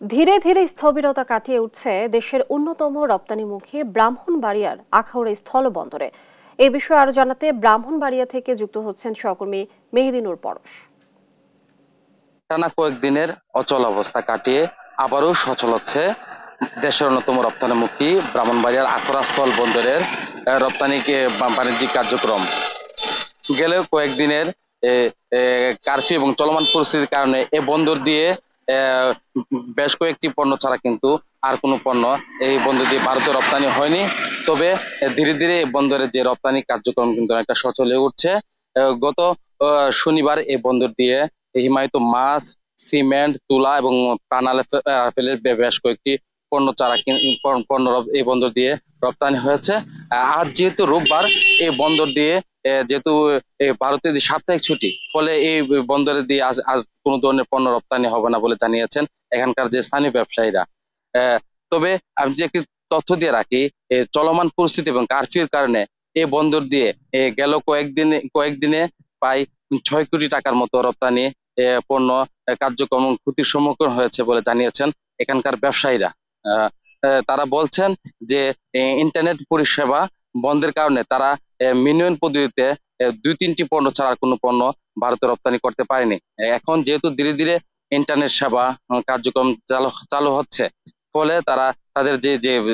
ধীরে ধীরে স্থবিরতা কাটিয়ে উঠছে দেশের অন্যতম রপ্তানিমুখী ব্রাহ্মণবাড়িয়ার আখাউড়া স্থলবন্দরে। এই বিষয়ে আরো জানাতে ব্রাহ্মণবাড়িয়া থেকে যুক্ত হচ্ছেন সহকর্মী মেহেদী নূর পরশ। টানা কয়েকদিনের অচল অবস্থা কাটিয়ে আবারও সচল হচ্ছে দেশের অন্যতম রপ্তানিমুখী ব্রাহ্মণবাড়িয়ার আখাউড়া স্থল বন্দরের রপ্তানি বাণিজ্যিক কার্যক্রম। গেলেও কয়েকদিনের কারফিউ এবং চলমান পরিস্থিতির কারণে এ বন্দর দিয়ে আহ, বেশ কয়েকটি পণ্য ছাড়া কিন্তু আর কোনো পণ্য এই বন্দর দিয়ে ভারতে রপ্তানি হয়নি। তবে ধীরে ধীরে এই বন্দরের যে রপ্তানি কার্যক্রম কিন্তু অনেকটা সচল হয়ে উঠছে। গত শনিবার এই বন্দর দিয়ে হিমায়িত মাছ, সিমেন্ট, তুলা এবং কানাল আপেলের বেশ কয়েকটি পণ্য চারা পণ্য এই বন্দর দিয়ে রপ্তানি হয়েছে। আজ যেহেতু রোববার, এই বন্দর দিয়ে যেহেতু ভারতের যে সাপ্তাহিক ছুটি, ফলে এই বন্দরে দিয়ে আজ আজ কোনো ধরনের পণ্য রপ্তানি হবে না বলে জানিয়েছেন এখানকার যে স্থানীয় ব্যবসায়ীরা। আহ, তবে আমি যে একটি তথ্য দিয়ে রাখি, চলমান পরিস্থিতি এবং কারফিউর কারণে এই বন্দর দিয়ে গেল কয়েকদিনে প্রায় 6 কোটি টাকার মতো রপ্তানি পণ্য কার্যক্রম ক্ষতির সম্মুখীন হয়েছে বলে জানিয়েছেন এখানকার ব্যবসায়ীরা। আহ, তারা বলছেন যে ইন্টারনেট পরিষেবা বন্ধের কারণে তারা মিনিমাম পদ্ধতিতে 2-3টি পণ্য ছাড়া কোনো পণ্য ভারতে রপ্তানি করতে পারেনি। এখন যেহেতু ধীরে ধীরে ইন্টারনেট সেবা কার্যক্রম চালু হচ্ছে, ফলে তারা তাদের যে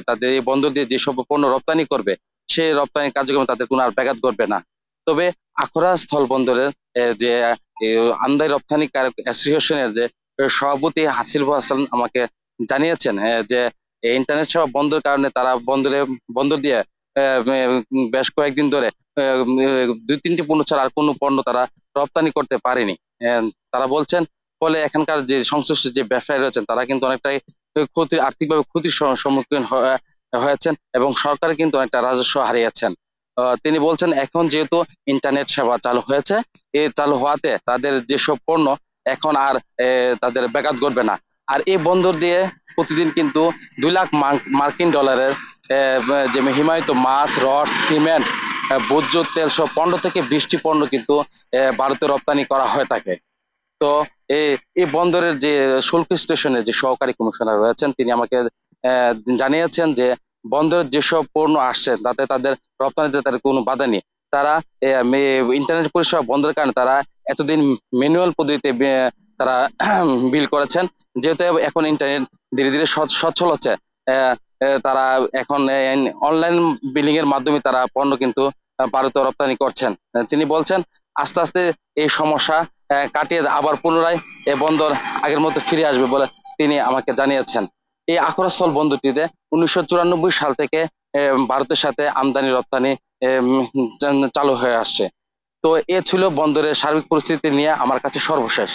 তাদের এই বন্দর দিয়ে যেসব পণ্য রপ্তানি করবে, সেই রপ্তানি কার্যক্রমে তাদের কোনো আর ব্যাঘাত ঘটবে না। তবে আখাউড়া স্থল বন্দরের যে আমদানি রপ্তানিকারক অ্যাসোসিয়েশনের যে সভাপতি হাসিবুল হাসান আমাকে জানিয়েছেন যে ইন্টারনেট সেবা বন্ধের কারণে তারা বন্দর দিয়ে বেশ কয়েকদিন ধরে 2-3টি পণ্য ছাড়া আর কোনো পণ্য তারা রপ্তানি করতে পারেনি। তারা বলছেন, ফলে এখানকার যে সংশ্লিষ্ট যে ব্যবসায়ী রয়েছেন তারা কিন্তু অনেকটাই আর্থিকভাবে ক্ষতির সম্মুখীন হয়েছেন এবং সরকার কিন্তু অনেকটা রাজস্ব হারিয়েছেন। তিনি বলছেন, এখন যেহেতু ইন্টারনেট সেবা চালু হয়েছে, এই চালু হওয়াতে তাদের যেসব পণ্য এখন আর তাদের ব্যাঘাত ঘটবে না। আর এই বন্দর দিয়ে প্রতিদিন কিন্তু 2 লাখ মার্কিন ডলারের যে হিমায়িত মাছ, রড, সিমেন্ট, ভোজ্য তেল সহ 15 থেকে 20টি পণ্য কিন্তু ভারতে রপ্তানি করা হয়ে থাকে। তো এই এই বন্দরের যে শুল্ক স্টেশনের যে সহকারী কমিশনার রয়েছেন, তিনি আমাকে আহ, জানিয়েছেন যে বন্দরের যেসব পণ্য আসছে তাতে তাদের রপ্তানিতে তাদের কোনো বাধা নেই। তারা ইন্টারনেট পরিষেবা বন্ধের কারণে তারা এতদিন ম্যানুয়াল পদ্ধতিতে তারা বিল করেছেন। যেহেতু এখন ইন্টারনেট ধীরে ধীরে সচ্ছল হচ্ছে, আহ, তারা এখন অনলাইন বিলিং এর মাধ্যমে তারা পণ্য কিন্তু ভারতে রপ্তানি করছেন। তিনি বলছেন, আস্তে আস্তে এই সমস্যা কাটিয়ে আবার পুনরায় এ বন্দর আগের মতো ফিরে আসবে বলে তিনি আমাকে জানিয়েছেন। এই আখাউড়া স্থল বন্দরটিতে 1994 সাল থেকে ভারতের সাথে আমদানি রপ্তানি চালু হয়ে আসছে। তো এ ছিল বন্দরের সার্বিক পরিস্থিতি নিয়ে আমার কাছে সর্বশেষ।